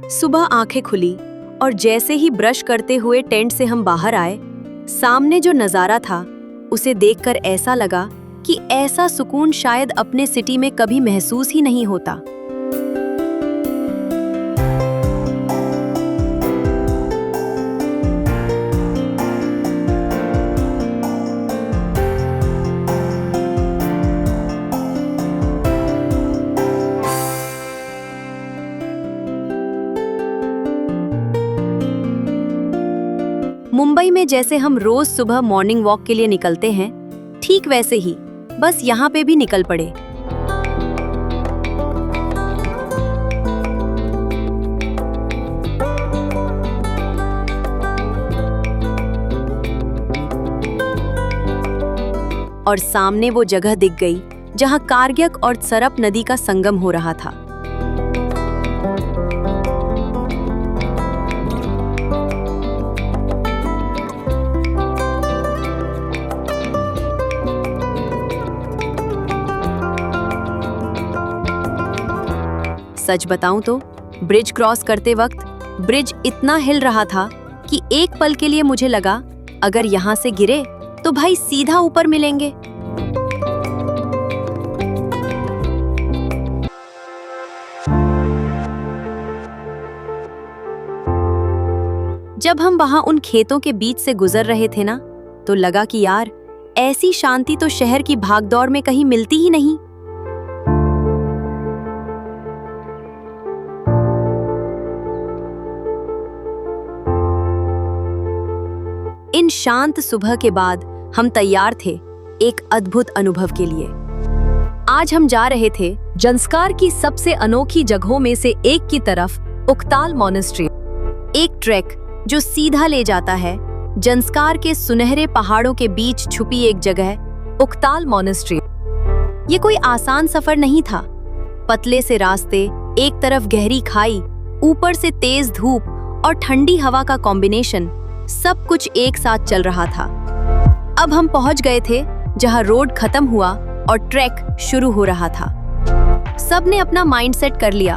सुबह आंखें खुली और जैसे ही ब्रश करते हुए टेंट से हम बाहर आए, सामने जो नज़ारा था उसे देखकर ऐसा लगा कि ऐसा सुकून शायद अपने सिटी में कभी महसूस ही नहीं होता। मुंबई में जैसे हम रोज सुबह मॉर्निंग वॉक के लिए निकलते हैं, ठीक वैसे ही बस यहाँ पे भी निकल पड़े। और सामने वो जगह दिख गई जहाँ कारगिल और सरप नदी का संगम हो रहा था। सच बताऊं तो ब्रिज क्रॉस करते वक्त ब्रिज इतना हिल रहा था कि एक पल के लिए मुझे लगा अगर यहाँ से गिरे तो भाई सीधा ऊपर मिलेंगे। जब हम वहां उन खेतों के बीच से गुजर रहे थे ना, तो लगा कि यार ऐसी शांति तो शहर की भागदौड़ में कहीं मिलती ही नहीं। इन शांत सुबह के बाद हम तैयार थे एक अद्भुत अनुभव के लिए। आज हम जा रहे थे जंस्कार की सबसे अनोखी जगहों में से एक की तरफ, उक्ताल मॉनेस्ट्री। एक ट्रैक जो सीधा ले जाता है जंस्कार के सुनहरे पहाड़ों के बीच छुपी एक जगह, उक्ताल मॉनेस्ट्री। ये कोई आसान सफर नहीं था। पतले से रास्ते, एक तरफ गहरी खाई, ऊपर से तेज धूप और ठंडी हवा का कॉम्बिनेशन, सब कुछ एक साथ चल रहा था। अब हम पहुंच गए थे जहां रोड खत्म हुआ और ट्रैक शुरू हो रहा था। सबने अपना माइंड सेट कर लिया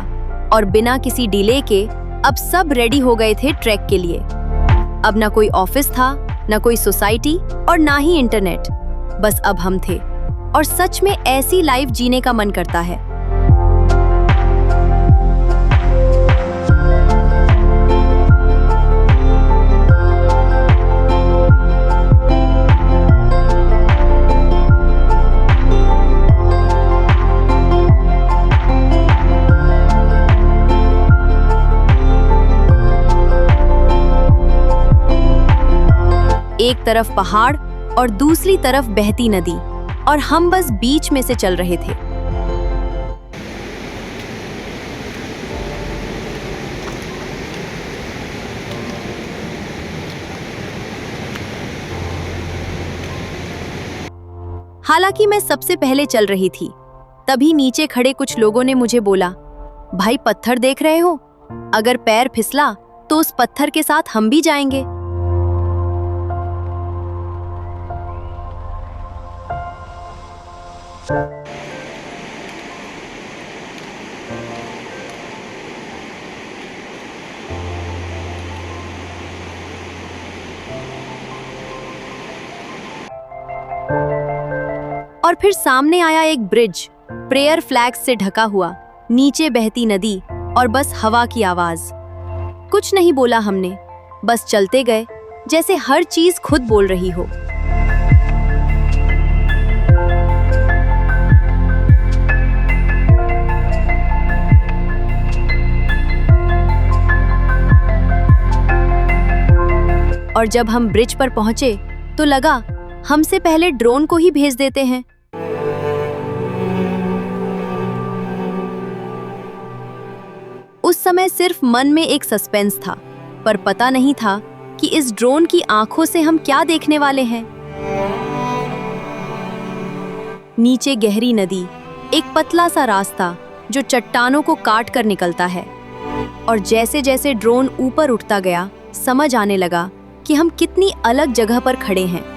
और बिना किसी डिले के अब सब रेडी हो गए थे ट्रैक के लिए। अब ना कोई ऑफिस था, ना कोई सोसाइटी और ना ही इंटरनेट, बस अब हम थे। और सच में ऐसी लाइफ जीने का मन करता है। एक तरफ पहाड़ और दूसरी तरफ बहती नदी, और हम बस बीच में से चल रहे थे। हालांकि मैं सबसे पहले चल रही थी, तभी नीचे खड़े कुछ लोगों ने मुझे बोला, भाई पत्थर देख रहे हो? अगर पैर फिसला तो उस पत्थर के साथ हम भी जाएंगे। और फिर सामने आया एक ब्रिज, प्रेयर फ्लैग से ढका हुआ, नीचे बहती नदी और बस हवा की आवाज। कुछ नहीं बोला हमने, बस चलते गए जैसे हर चीज खुद बोल रही हो। और जब हम ब्रिज पर पहुंचे तो लगा हमसे पहले ड्रोन को ही भेज देते हैं। उस समय सिर्फ मन में एक सस्पेंस था, पर पता नहीं था कि इस ड्रोन की आंखों से हम क्या देखने वाले हैं। नीचे गहरी नदी, एक पतला सा रास्ता जो चट्टानों को काट कर निकलता है। और जैसे जैसे ड्रोन ऊपर उठता गया, समझ आने लगा कि हम कितनी अलग जगह पर खड़े हैं।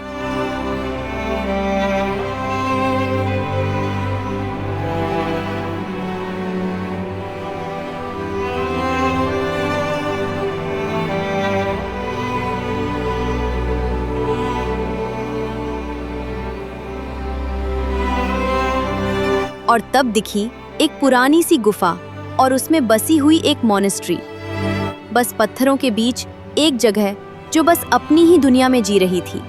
और तब दिखी एक पुरानी सी गुफा और उसमें बसी हुई एक मॉनेस्ट्री। बस पत्थरों के बीच एक जगह जो बस अपनी ही दुनिया में जी रही थी।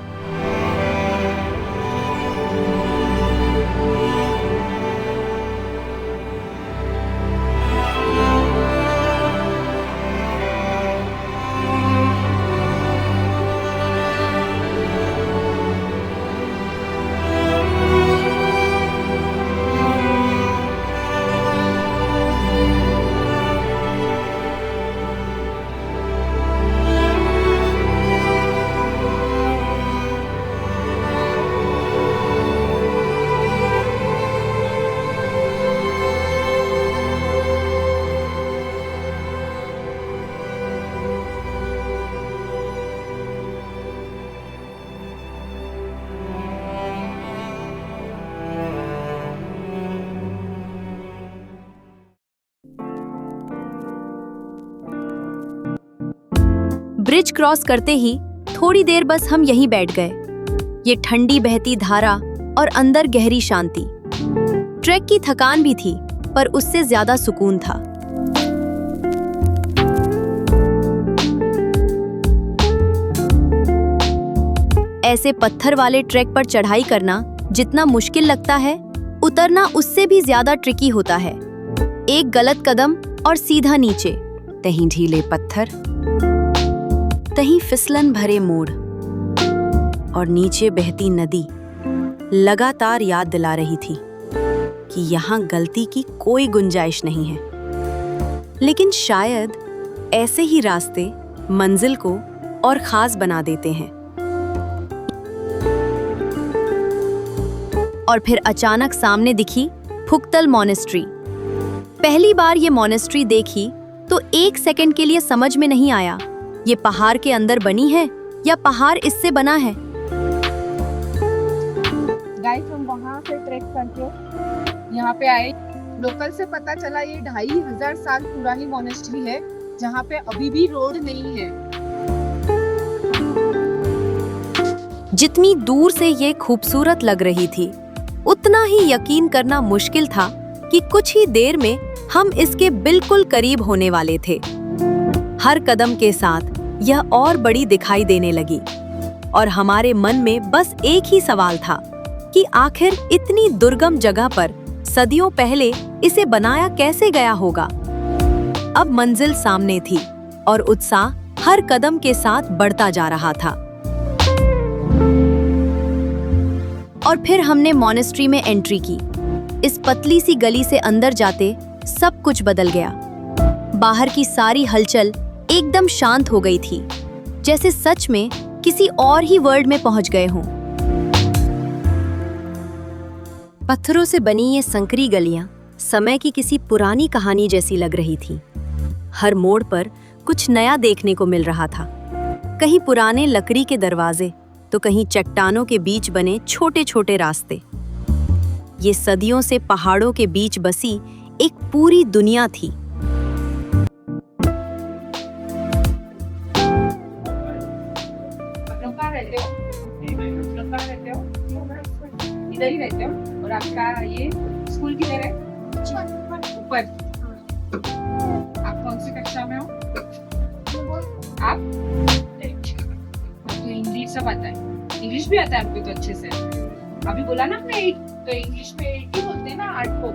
ब्रिज क्रॉस करते ही थोड़ी देर बस हम यहीं बैठ गए। ये ठंडी बहती धारा और अंदर गहरी शांति। ट्रैक की थकान भी थी, पर उससे ज्यादा सुकून था। ऐसे पत्थर वाले ट्रैक पर चढ़ाई करना जितना मुश्किल लगता है, उतरना उससे भी ज्यादा ट्रिकी होता है। एक गलत कदम और सीधा नीचे, कहीं ढीले पत्थर, कहीं फिसलन भरे मोड़ और नीचे बहती नदी लगातार याद दिला रही थी कि यहाँ गलती की कोई गुंजाइश नहीं है। लेकिन शायद ऐसे ही रास्ते मंजिल को और खास बना देते हैं। और फिर अचानक सामने दिखी फुक्तल मॉनेस्ट्री। पहली बार ये मॉनेस्ट्री देखी तो एक सेकंड के लिए समझ में नहीं आया ये पहाड़ के अंदर बनी है या पहाड़ इससे बना है। गाइस, हम वहाँ से ट्रैक करके यहाँ पे आए। लोकल से पता चला ये 2500 साल पुरानी मॉनेस्ट्री है, जहाँ पे अभी भी रोड नहीं है। जितनी दूर से ये खूबसूरत लग रही थी, उतना ही यकीन करना मुश्किल था कि कुछ ही देर में हम इसके बिल्कुल करीब होने वाले थे। हर कदम के साथ यह और बड़ी दिखाई देने लगी और हमारे मन में बस एक ही सवाल था कि आखिर इतनी दुर्गम जगह पर सदियों पहले इसे बनाया कैसे गया होगा। अब मंजिल सामने थी और उत्साह हर कदम के साथ बढ़ता जा रहा था। और फिर हमने मॉनेस्ट्री में एंट्री की। इस पतली सी गली से अंदर जाते सब कुछ बदल गया। बाहर की सारी हलचल एकदम शांत हो गई थी, जैसे सच में किसी और ही वर्ल्ड में पहुंच गए हों। पत्थरों से बनी ये संकरी गलियां समय की किसी पुरानी कहानी जैसी लग रही थी। हर मोड़ पर कुछ नया देखने को मिल रहा था। कहीं पुराने लकड़ी के दरवाजे, तो कहीं चट्टानों के बीच बने छोटे छोटे रास्ते। ये सदियों से पहाड़ों के बीच बसी एक पूरी दुनिया थी। इधर ही रहते हो और आपका ये स्कूल किधर है? ऊपर। आप कौन सी कक्षा में हो? आप? आपको इंग्लिश सब आता है? इंग्लिश भी आता है आपको तो अच्छे से। अभी बोला ना आपने 8, तो इंग्लिश में 8 ही बोलते हैं ना 8 को।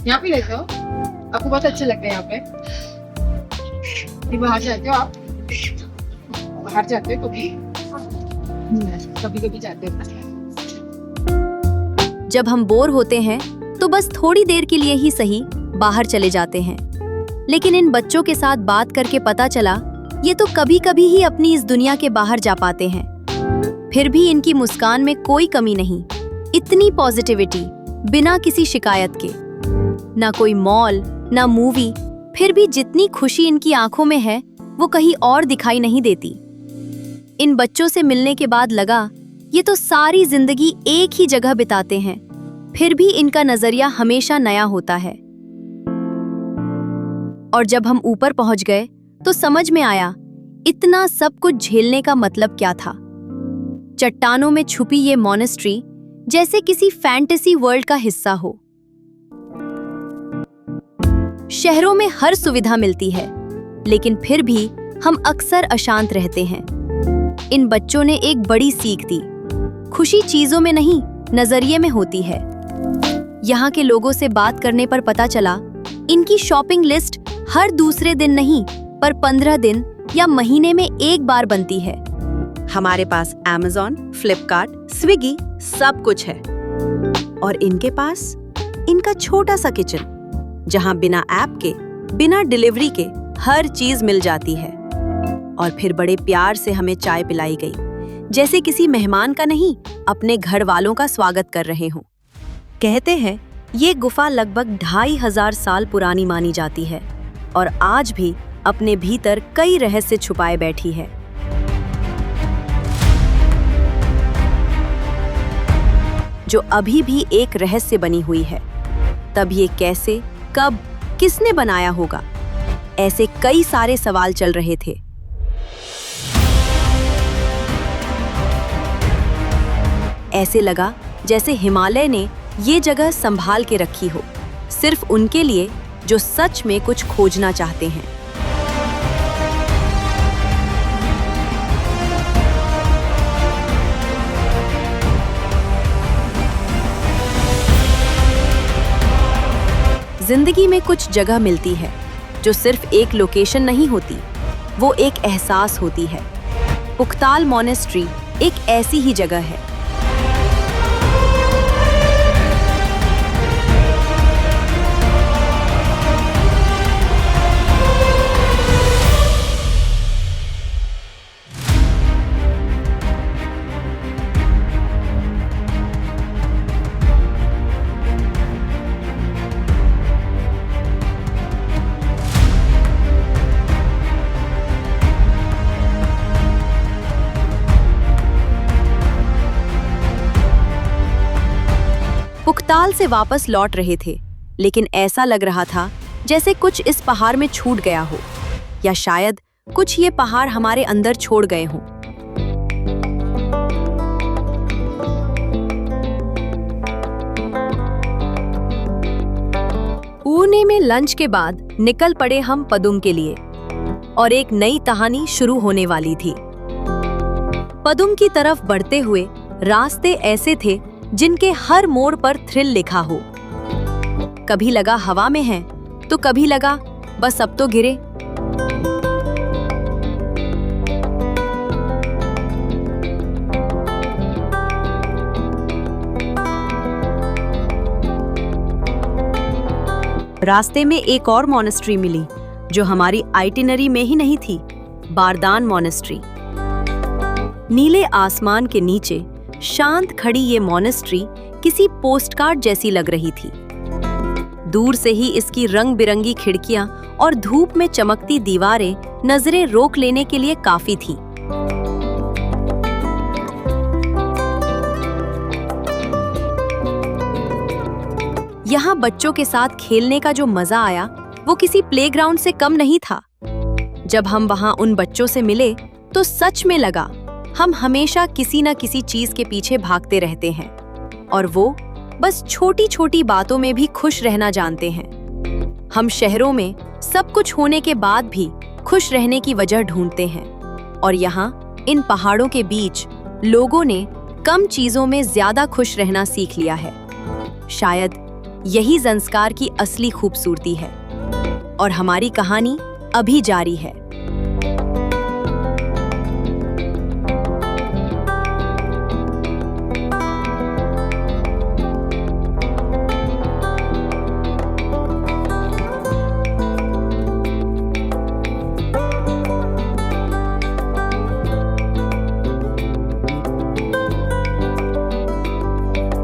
यहाँ पे रहते हो? आपको बहुत अच्छा लगता है यहाँ पे? बाहर जाते हो आप? बाहर जाते हो कभी? कभी कभी जाते हो। जब हम बोर होते हैं तो बस थोड़ी देर के लिए ही सही बाहर चले जाते हैं। लेकिन इन बच्चों के साथ बात करके पता चला ये तो कभी कभी ही अपनी इस दुनिया के बाहर जा पाते हैं। फिर भी इनकी मुस्कान में कोई कमी नहीं। इतनी पॉजिटिविटी, बिना किसी शिकायत के। ना कोई मॉल, ना मूवी, फिर भी जितनी खुशी इनकी आंखों में है वो कहीं और दिखाई नहीं देती। इन बच्चों से मिलने के बाद लगा ये तो सारी जिंदगी एक ही जगह बिताते हैं, फिर भी इनका नजरिया हमेशा नया होता है। और जब हम ऊपर पहुंच गए तो समझ में आया इतना सब कुछ झेलने का मतलब क्या था? चट्टानों में छुपी ये मॉनेस्ट्री जैसे किसी फैंटेसी वर्ल्ड का हिस्सा हो। शहरों में हर सुविधा मिलती है, लेकिन फिर भी हम अक्सर अशांत रहते हैं। इन बच्चों ने एक बड़ी सीख दी। खुशी चीजों में नहीं, नजरिए में होती है। यहाँ के लोगों से बात करने पर पता चला, इनकी शॉपिंग लिस्ट हर दूसरे दिन नहीं, पर 15 दिन या महीने में एक बार बनती है। हमारे पास Amazon, Flipkart, Swiggy सब कुछ है। और इनके पास इनका छोटा सा किचन, जहां बिना ऐप के, बिना डिलीवरी के हर चीज मिल जाती है। और फिर बड़े प्यार से हमें चाय पिलाई गई, जैसे किसी मेहमान का नहीं, अपने घर वालों का स्वागत कर रहे हों। कहते हैं ये गुफा लगभग 2500 साल पुरानी मानी जाती है और आज भी अपने भीतर कई रहस्य छुपाए बैठी है। जो अभी भी एक रहस्य बनी हुई है। तब ये कैसे, कब, किसने बनाया होगा? ऐसे कई सारे सवाल चल रहे थे। ऐसे लगा जैसे हिमालय ने ये जगह संभाल के रखी हो, सिर्फ उनके लिए जो सच में कुछ खोजना चाहते हैं। जिंदगी में कुछ जगह मिलती है जो सिर्फ एक लोकेशन नहीं होती, वो एक एहसास होती है। पुख्ताल मॉनेस्ट्री एक ऐसी ही जगह है। पुख्ताल से वापस लौट रहे थे, लेकिन ऐसा लग रहा था जैसे कुछ इस पहाड़ में छूट गया हो, या शायद कुछ ये पहाड़ हमारे अंदर छोड़ गए हों। पुणे में लंच के बाद निकल पड़े हम पदुम के लिए, और एक नई कहानी शुरू होने वाली थी। पदुम की तरफ बढ़ते हुए रास्ते ऐसे थे जिनके हर मोड़ पर थ्रिल लिखा हो। कभी लगा हवा में है, तो कभी लगा बस अब तो गिरे। रास्ते में एक और मॉनेस्ट्री मिली जो हमारी आइटिनरी में ही नहीं थी, बारदान मॉनेस्ट्री। नीले आसमान के नीचे शांत खड़ी ये मॉनेस्ट्री किसी पोस्टकार्ड जैसी लग रही थी। दूर से ही इसकी रंग बिरंगी खिड़कियां और धूप में चमकती दीवारें नजरें रोक लेने के लिए काफी थी। यहाँ बच्चों के साथ खेलने का जो मजा आया, वो किसी प्लेग्राउंड से कम नहीं था। जब हम वहाँ उन बच्चों से मिले तो सच में लगा हम हमेशा किसी न किसी चीज के पीछे भागते रहते हैं, और वो बस छोटी छोटी बातों में भी खुश रहना जानते हैं। हम शहरों में सब कुछ होने के बाद भी खुश रहने की वजह ढूंढते हैं, और यहाँ इन पहाड़ों के बीच लोगों ने कम चीजों में ज्यादा खुश रहना सीख लिया है। शायद यही ज़ंस्कार की असली खूबसूरती है, और हमारी कहानी अभी जारी है।